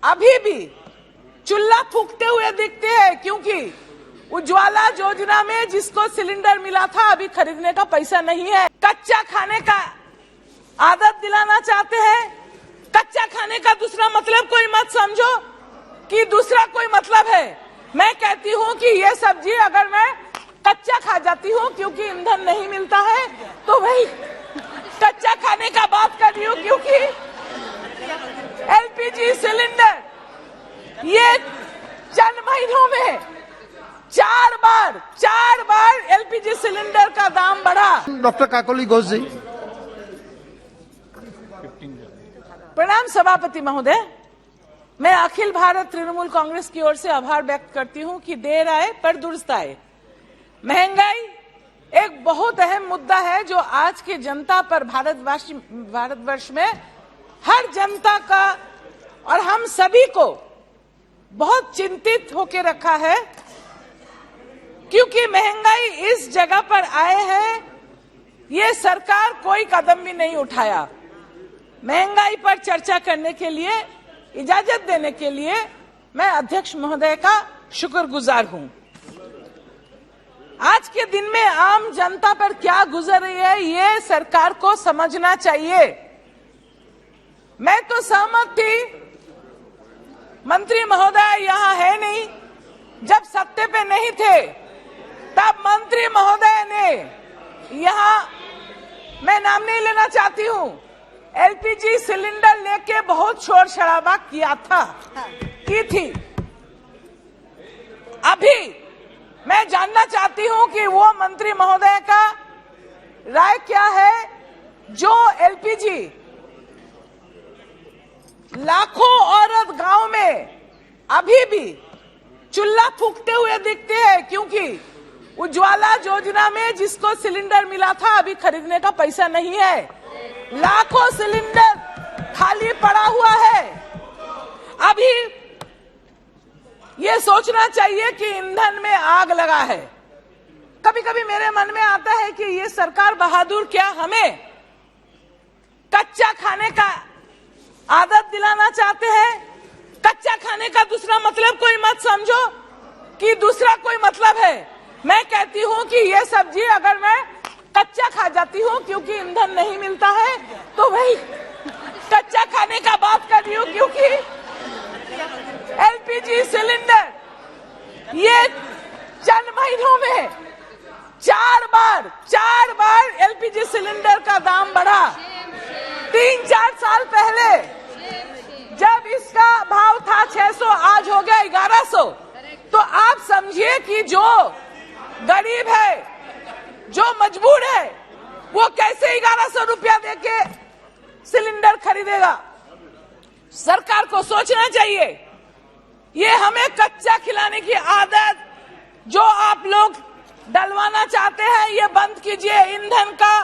अभी भी चूल्हा फूकते हुए दिखते हैं, क्योंकि उज्ज्वला योजना में जिसको सिलेंडर मिला था अभी खरीदने का पैसा नहीं है। कच्चा खाने का आदत दिलाना चाहते हैं। कच्चा खाने का दूसरा मतलब कोई मत समझो कि दूसरा कोई मतलब है। मैं कहती हूँ कि ये सब्जी अगर मैं कच्चा खा जाती हूँ क्योंकि ईंधन नहीं मिलता है, तो वही कच्चा खाने का बात कर रही हूँ, क्योंकि एलपीजी सिलेंडर ये चंद महीनों में चार बार एलपीजी सिलेंडर का दाम बढ़ा। डॉक्टर काकोली घोष जी। प्रणाम सभापति महोदय, मैं अखिल भारत तृणमूल कांग्रेस की ओर से आभार व्यक्त करती हूं कि देर आए पर दुरुस्त आए। महंगाई एक बहुत अहम मुद्दा है जो आज के जनता पर भारतवर्ष में हर जनता का और हम सभी को बहुत चिंतित होकर रखा है, क्योंकि महंगाई इस जगह पर आए है ये सरकार कोई कदम भी नहीं उठाया। महंगाई पर चर्चा करने के लिए इजाजत देने के लिए मैं अध्यक्ष महोदय का शुक्रगुजार हूं। आज के दिन में आम जनता पर क्या गुजर रही है ये सरकार को समझना चाहिए। मैं तो सहमत थी, मंत्री महोदय यहां है नहीं, जब सत्ते पे नहीं थे तब मंत्री महोदय ने यहां, मैं नाम नहीं लेना चाहती हूं, एलपीजी सिलेंडर लेके बहुत शोर शराबा की थी। अभी मैं जानना चाहती हूं कि वो मंत्री महोदय का राय क्या है जो एलपीजी लाखों औरत गांव में अभी भी चूल्हा फूकते हुए दिखते हैं, क्योंकि उज्ज्वला योजना में जिसको सिलेंडर मिला था अभी खरीदने का पैसा नहीं है। लाखों सिलेंडर खाली पड़ा हुआ है। अभी ये सोचना चाहिए कि ईंधन में आग लगा है। कभी कभी मेरे मन में आता है कि ये सरकार बहादुर क्या हमें कच्चा खाने का आदत दिलाना चाहते हैं। कच्चा खाने का दूसरा मतलब कोई मत समझो कि दूसरा कोई मतलब है। मैं कहती हूँ कि ये सब्जी अगर मैं कच्चा खा जाती हूँ क्योंकि ईंधन नहीं मिलता है, तो वही कच्चा खाने का बात कर रही हूँ, क्योंकि एलपीजी सिलेंडर ये चंद महीनों में चार बार एलपीजी सिलेंडर का दाम बढ़ा। 3-4 साल पहले जब इसका भाव था 600, आज हो गया 1100। तो आप समझिए कि जो गरीब है, जो मजबूर है, वो कैसे 1100 रुपया देके सिलेंडर खरीदेगा। सरकार को सोचना चाहिए। ये हमें कच्चा खिलाने की आदत जो आप लोग डलवाना चाहते हैं ये बंद कीजिए। ईंधन का,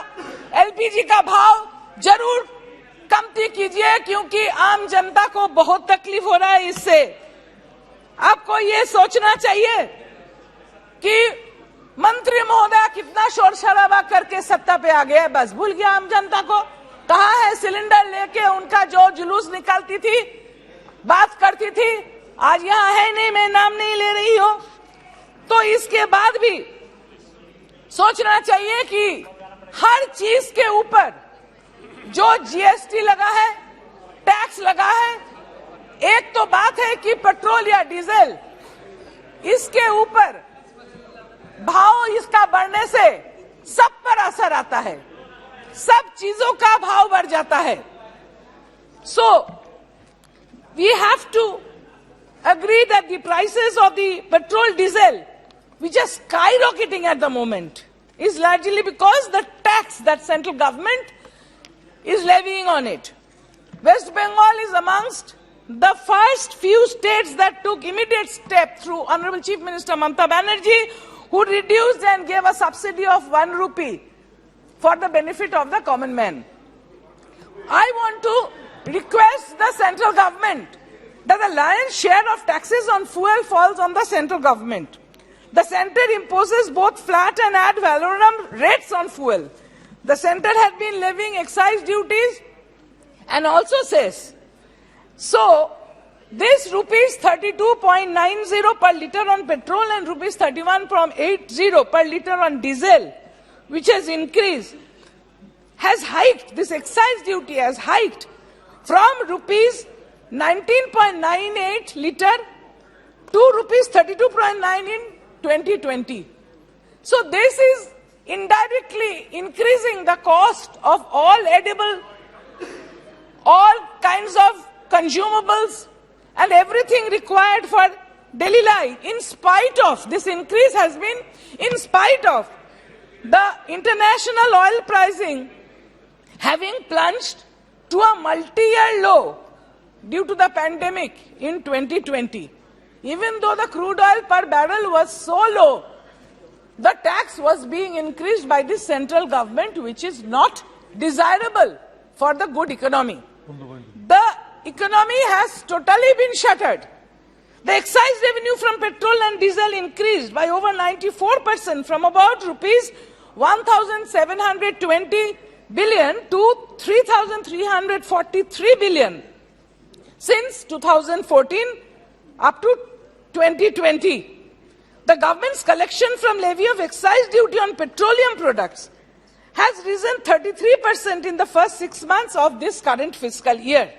एलपीजी का भाव जरूर कमती कीजिए, क्योंकि आम जनता को बहुत तकलीफ हो रहा है इससे। आपको ये सोचना चाहिए कि मंत्री महोदय कितना शोर शराबा करके सत्ता पे आ गया, बस भूल गया आम जनता को। कहाँ है सिलेंडर लेके उनका जो जुलूस निकालती थी, बात करती थी, आज यहाँ है नहीं, मैं नाम नहीं ले रही हूं। तो इसके बाद भी सोचना चाहिए कि हर चीज के ऊपर जो जीएसटी लगा है, टैक्स लगा है, एक तो बात है कि पेट्रोल या डीजल इसके ऊपर भाव इसका बढ़ने से सब पर असर आता है, सब चीजों का भाव बढ़ जाता है। So we have to agree that the prices of the petrol diesel, which are skyrocketing at the moment, is largely because the tax that central government is levying on it. West Bengal is amongst the first few states that took immediate step through Honorable Chief Minister Mamata Banerjee, who reduced and gave a subsidy of 1 rupee for the benefit of the common man. I want to request the central government that the lion's share of taxes on fuel falls on the central government. The center imposes both flat and ad valorem rates on fuel. The center has been levying excise duties and also says, so This rupees 32.90 per liter on petrol and rupees 31.80 per liter on diesel, which has increased, has hiked, this excise duty has hiked from rupees 19.98 liter to rupees 32.9 in 2020. So this is indirectly increasing the cost of all edible, all kinds of consumables and everything required for daily life. In spite of this increase has been in spite of the international oil pricing having plunged to a multi-year low due to the pandemic in 2020. Even though the crude oil per barrel was so low, the tax was being increased by the central government, which is not desirable for the good economy. The economy has totally been shattered. The excise revenue from petrol and diesel increased by over 94% from about rupees 1,720 billion to 3,343 billion since 2014 up to 2020. The government's collection from levy of excise duty on petroleum products has risen 33% in the first 6 months of this current fiscal year.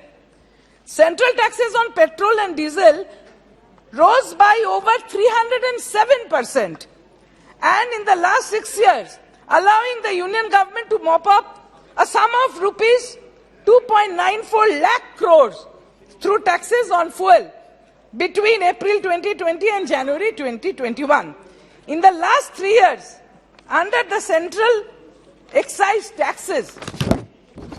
Central taxes on petrol and diesel rose by over 307%, and in the last 6 years, allowing the union government to mop up a sum of rupees 2.94 lakh crores through taxes on fuel between April 2020 and January 2021. In the last 3 years, under the central excise taxes,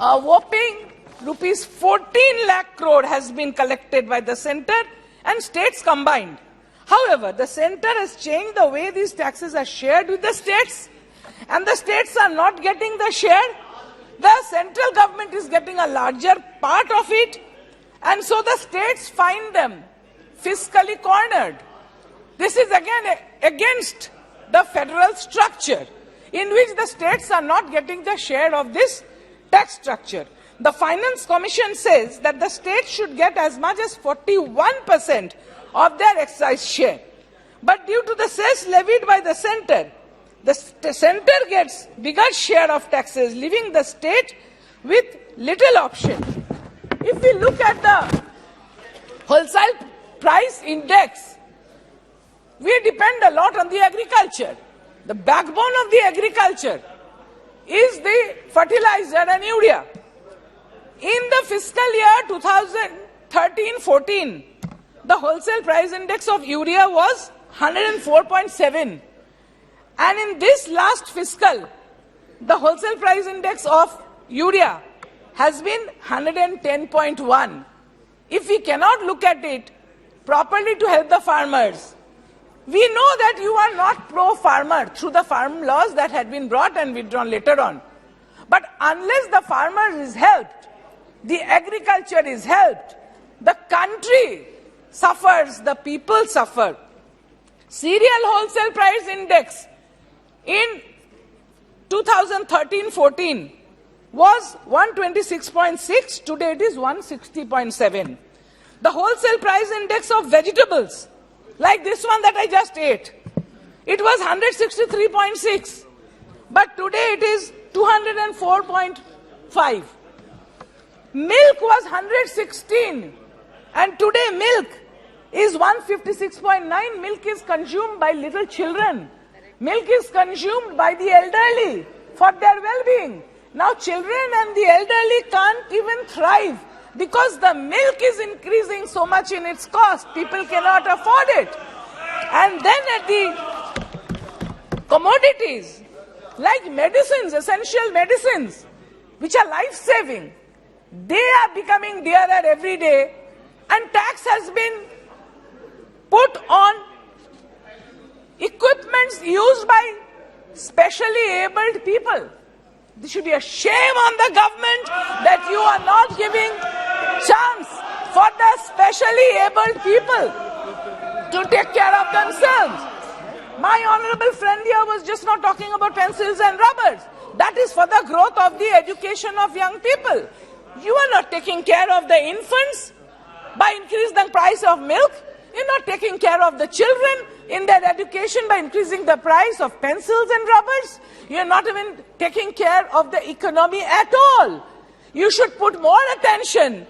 a whopping rupees 14 lakh crore has been collected by the centre and states combined. However, the centre has changed the way these taxes are shared with the states, and the states are not getting the share. The central government is getting a larger part of it, and so the states find them fiscally cornered. This is again against the federal structure, in which the states are not getting the share of this tax structure. The Finance Commission says that the states should get as much as 41% of their excise share. But due to the cess levied by the centre gets bigger share of taxes, leaving the state with little option. If we look at the wholesale price index, we depend a lot on the agriculture. The backbone of the agriculture is the fertilizer and urea. In the fiscal year 2013-14, the wholesale price index of urea was 104.7. And in this last fiscal, the wholesale price index of urea has been 110.1. If we cannot look at it properly to help the farmers, we know that you are not pro-farmer through the farm laws that had been brought and withdrawn later on. But unless the farmer is helped, the agriculture is helped, the country suffers, the people suffer. Cereal wholesale price index in 2013-14 was 126.6, today it is 160.7. The wholesale price index of vegetables, like this one that I just ate, it was 163.6, but today it is 204.5. Milk was 116, and today milk is 156.9. Milk is consumed by little children. Milk is consumed by the elderly for their well-being. Now children and the elderly can't even thrive because the milk is increasing so much in its cost. People cannot afford it. And then at the commodities, like medicines, essential medicines, which are life-saving, they are becoming dearer every day, and tax has been put on equipments used by specially abled people. This should be a shame on the government that you are not giving chance for the specially abled people to take care of themselves. My honorable friend here was just not talking about pencils and rubbers. That is for the growth of the education of young people. You are not taking care of the infants. by increasing the price of milk. You're not taking care of the children in their education by increasing the price of pencils and rubbers. You're not even taking care of the economy at all. You should put more attention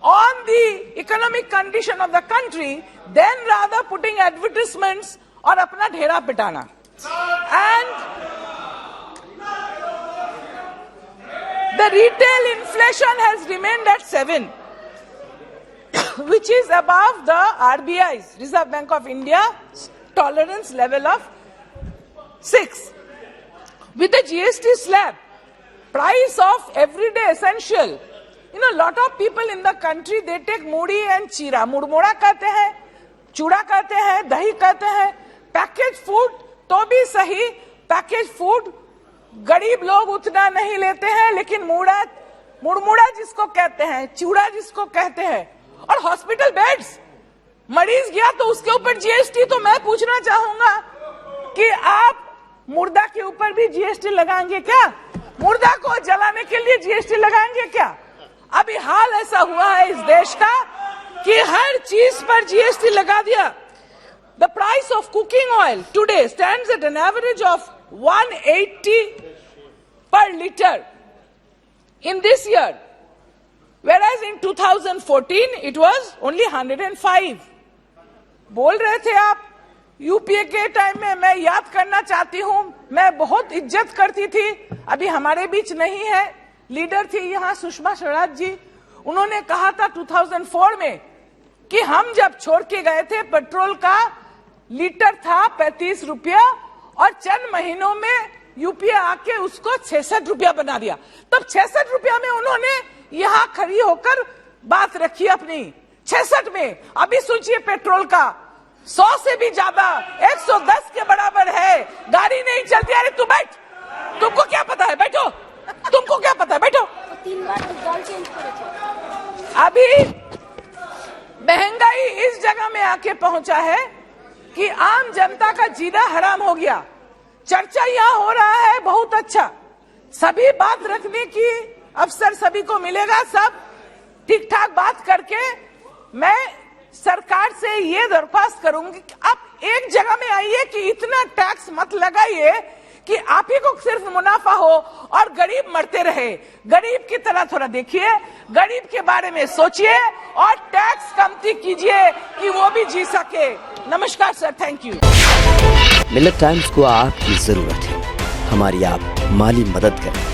on the economic condition of the country than rather putting advertisements or apna dhera pitana. And the retail inflation has remained at 7, which is above the RBI's, Reserve Bank of India, tolerance level of 6. With the GST slab, price of everyday essential, you know, lot of people in the country, they take mudi and chira. Murmura कहते हैं, चूड़ा कहते हैं, दही कहते हैं, packaged food तो भी सही, packaged food गरीब लोग उतना नहीं लेते हैं, लेकिन मुड़मुड़ा जिसको कहते हैं, चूड़ा जिसको कहते हैं, और हॉस्पिटल बेड्स, मरीज गया तो उसके ऊपर जीएसटी। तो मैं पूछना चाहूंगा कि आप मुर्दा के ऊपर भी जीएसटी लगाएंगे क्या? मुर्दा को जलाने के लिए जीएसटी लगाएंगे क्या? अभी हाल ऐसा हुआ है इस देश का कि हर चीज पर जीएसटी लगा दिया। The price of cooking oil today stands at an average of 180 per liter in this year, whereas in 2014 it was only 105. बोल रहे थे आप यूपीए के टाइम में, मैं याद करना चाहती हूं, मैं बहुत इज्जत करती थी, अभी हमारे बीच नहीं है, लीडर थी यहाँ सुषमा स्वराज जी, उन्होंने कहा था 2004 में कि हम जब छोड़ के गए थे पेट्रोल का लीटर था 35 रुपया और चंद महीनों में यूपीए आके उसको 66 रुपया बना दिया। तब 66 रुपया में उन्होंने यहाँ खड़ी होकर बात रखी अपनी, 66 में। अभी सोचिए पेट्रोल का 100 से भी ज्यादा 110 के बराबर है, गाड़ी नहीं चलती। अरे तू बैठ, तुमको क्या पता है, बैठो, तुमको क्या पता है, बैठो। 3 बार दाल चेंज करे। अभी महंगाई इस जगह में आके पहुंचा है कि आम जनता का जीना हराम हो गया। चर्चा यहाँ हो रहा है, बहुत अच्छा, सभी बात रखने की अवसर सभी को मिलेगा, सब ठीक ठाक बात करके मैं सरकार से ये दरख्वास्त करूंगी कि आप एक जगह में आइए कि इतना टैक्स मत लगाइए कि आप ही को सिर्फ मुनाफा हो और गरीब मरते रहे। गरीब की तरह थोड़ा देखिए, गरीब के बारे में सोचिए और टैक्स कमती कीजिए कि वो भी जी सके। नमस्कार sir, thank you. Millat times को आपकी जरूरत है, हमारी आप माली मदद करें।